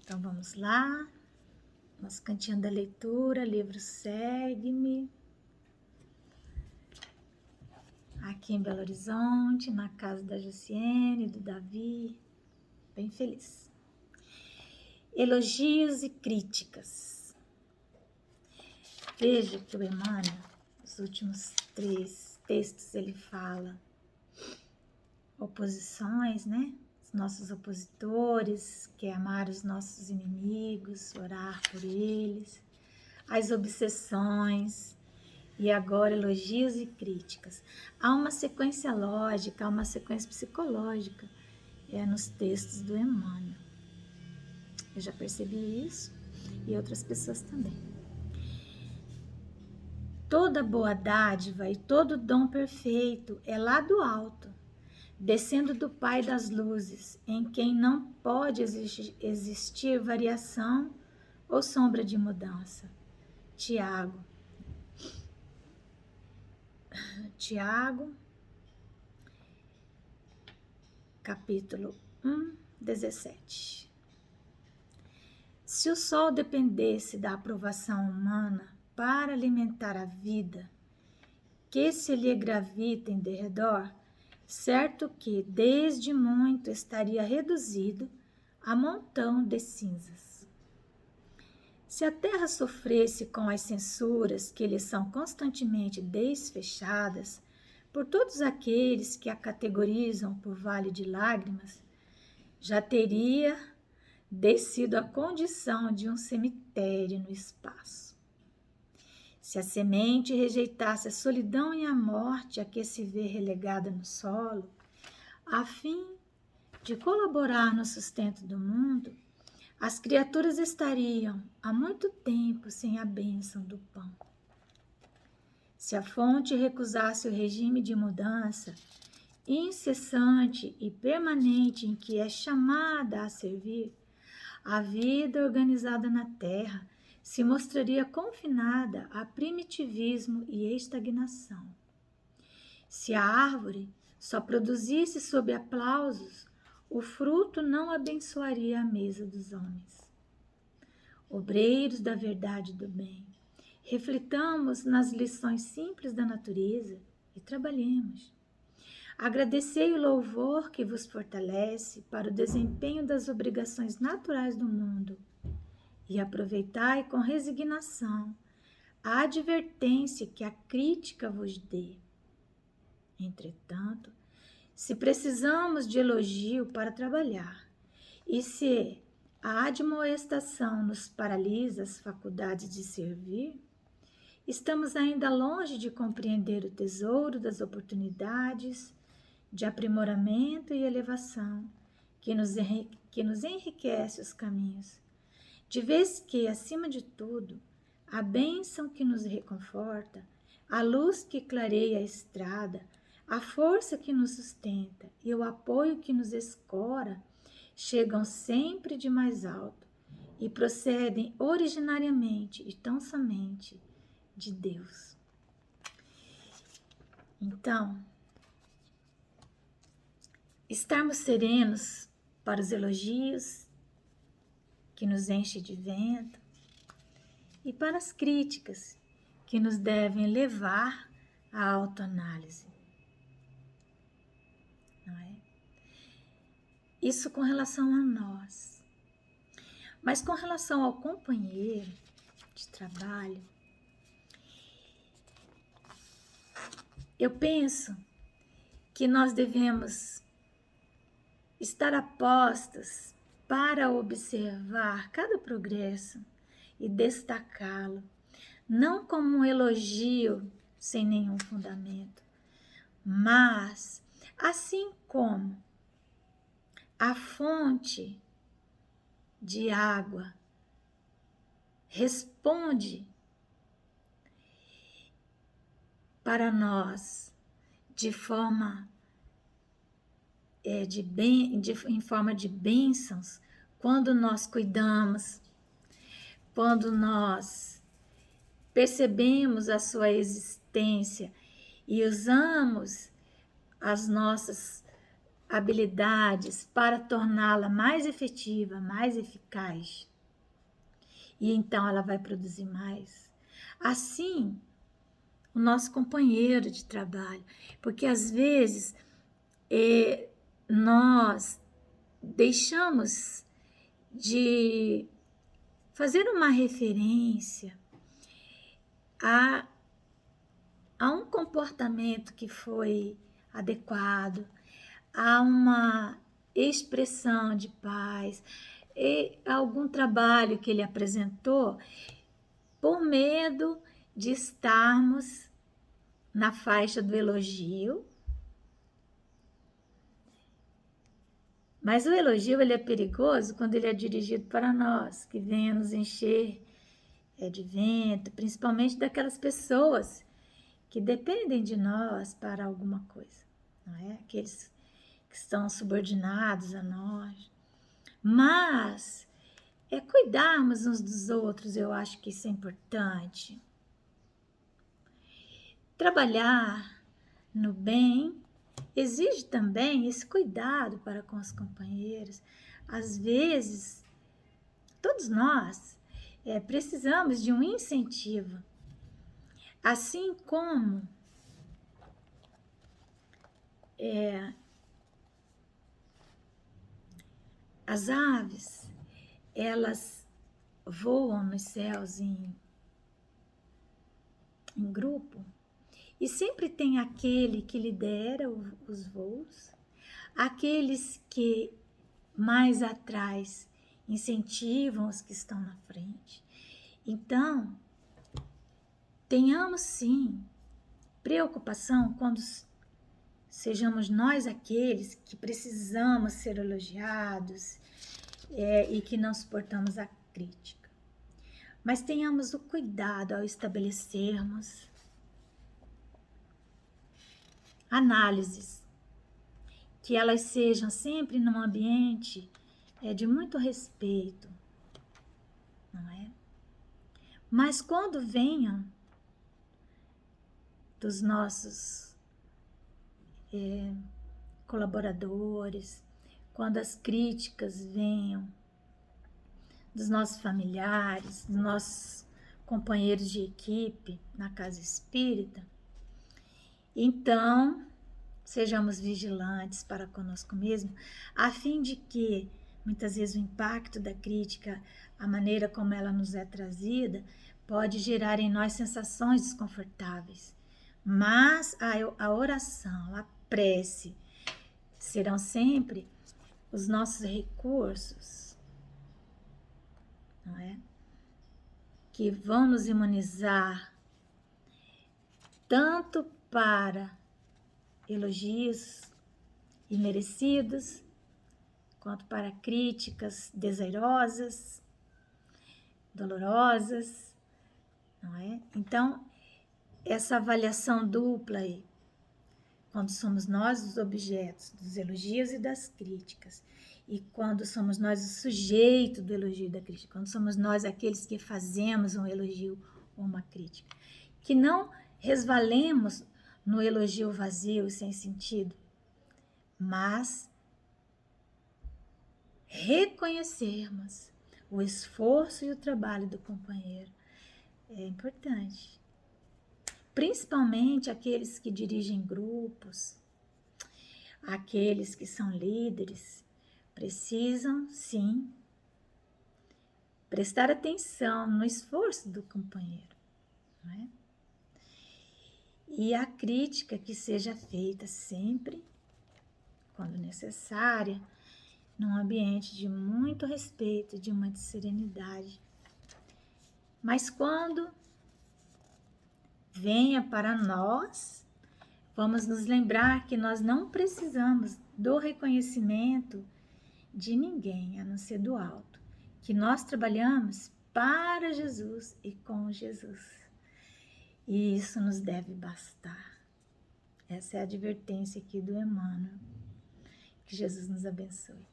Então vamos lá, nosso cantinho da leitura, livro Segue-me, aqui em Belo Horizonte, na casa da Jussiene, do Davi, bem feliz. Elogios e críticas. Veja que o Emmanuel, os últimos 3 textos, ele fala oposições, né? Os nossos opositores, que é amar os nossos inimigos, orar por eles, as obsessões, e agora elogios e críticas. Há uma sequência lógica, há uma sequência psicológica nos textos do Emmanuel. Eu já percebi isso e outras pessoas também. Toda boa dádiva e todo dom perfeito é lá do alto, descendo do Pai das luzes, em quem não pode existir variação ou sombra de mudança. Tiago, capítulo 1, 17. Se o sol dependesse da aprovação humana para alimentar a vida que se lhe gravita em derredor, certo que desde muito estaria reduzido a montão de cinzas. Se a terra sofresse com as censuras que lhe são constantemente desfechadas por todos aqueles que a categorizam por vale de lágrimas, já teria descido à condição de um cemitério no espaço. Se a semente rejeitasse a solidão e a morte a que se vê relegada no solo, a fim de colaborar no sustento do mundo, as criaturas estariam há muito tempo sem a bênção do pão. Se a fonte recusasse o regime de mudança incessante e permanente em que é chamada a servir, a vida organizada na Terra se mostraria confinada a primitivismo e estagnação. Se a árvore só produzisse sob aplausos, o fruto não abençoaria a mesa dos homens. Obreiros da verdade e do bem, reflitamos nas lições simples da natureza e trabalhemos. Agradecei o louvor que vos fortalece para o desempenho das obrigações naturais do mundo e aproveitai com resignação a advertência que a crítica vos dê. Entretanto, se precisamos de elogio para trabalhar e se a admoestação nos paralisa as faculdades de servir, estamos ainda longe de compreender o tesouro das oportunidades de aprimoramento e elevação que nos enriquece os caminhos, de vez que, acima de tudo, a bênção que nos reconforta, a luz que clareia a estrada, a força que nos sustenta e o apoio que nos escora chegam sempre de mais alto e procedem originariamente e tão somente de Deus. Então, estarmos serenos para os elogios que nos enchem de vento e para as críticas que nos devem levar à autoanálise. Não é? Isso com relação a nós. Mas com relação ao companheiro de trabalho, eu penso que nós devemos estar apostas para observar cada progresso e destacá-lo, não como um elogio sem nenhum fundamento, mas assim como a fonte de água responde para nós de forma em forma de bênçãos, quando nós cuidamos, quando nós percebemos a sua existência e usamos habilidades para torná-la mais efetiva, mais eficaz. E então ela vai produzir mais. Assim, o nosso companheiro de trabalho, porque às vezes nós deixamos de fazer uma referência a um comportamento que foi adequado, a uma expressão de paz, e algum trabalho que ele apresentou, por medo de estarmos na faixa do elogio. Mas o elogio ele é perigoso quando ele é dirigido para nós, que vem a nos encher de vento, principalmente daquelas pessoas que dependem de nós para alguma coisa, não é? Aqueles que estão subordinados a nós. Mas cuidarmos uns dos outros, eu acho que isso é importante. Trabalhar no bem exige também esse cuidado para com os companheiros. Às vezes, todos nós precisamos de um incentivo. Assim como as aves, elas voam nos céus em grupo, e sempre tem aquele que lidera os voos, aqueles que mais atrás incentivam os que estão na frente. Então, tenhamos sim preocupação quando sejamos nós aqueles que precisamos ser elogiados e que não suportamos a crítica. Mas tenhamos o cuidado ao estabelecermos análises, que elas sejam sempre num ambiente de muito respeito, não é? Mas quando venham dos nossos colaboradores, quando as críticas venham dos nossos familiares, dos nossos companheiros de equipe na casa espírita, então sejamos vigilantes para conosco mesmo, a fim de que muitas vezes o impacto da crítica, a maneira como ela nos é trazida, pode gerar em nós sensações desconfortáveis. Mas a oração, a prece, serão sempre os nossos recursos, não é? Que vão nos imunizar tanto para elogios imerecidos, quanto para críticas desairosas, dolorosas, não é? Então, essa avaliação dupla aí, quando somos nós os objetos dos elogios e das críticas, e quando somos nós o sujeito do elogio e da crítica, quando somos nós aqueles que fazemos um elogio ou uma crítica, que não resvalemos no elogio vazio e sem sentido, mas reconhecermos o esforço e o trabalho do companheiro é importante. Principalmente aqueles que dirigem grupos, aqueles que são líderes, precisam, sim, prestar atenção no esforço do companheiro, não é? E a crítica que seja feita sempre, quando necessária, num ambiente de muito respeito, de muita serenidade. Mas quando venha para nós, vamos nos lembrar que nós não precisamos do reconhecimento de ninguém, a não ser do alto, que nós trabalhamos para Jesus e com Jesus. E isso nos deve bastar. Essa é a advertência aqui do Emmanuel. Que Jesus nos abençoe.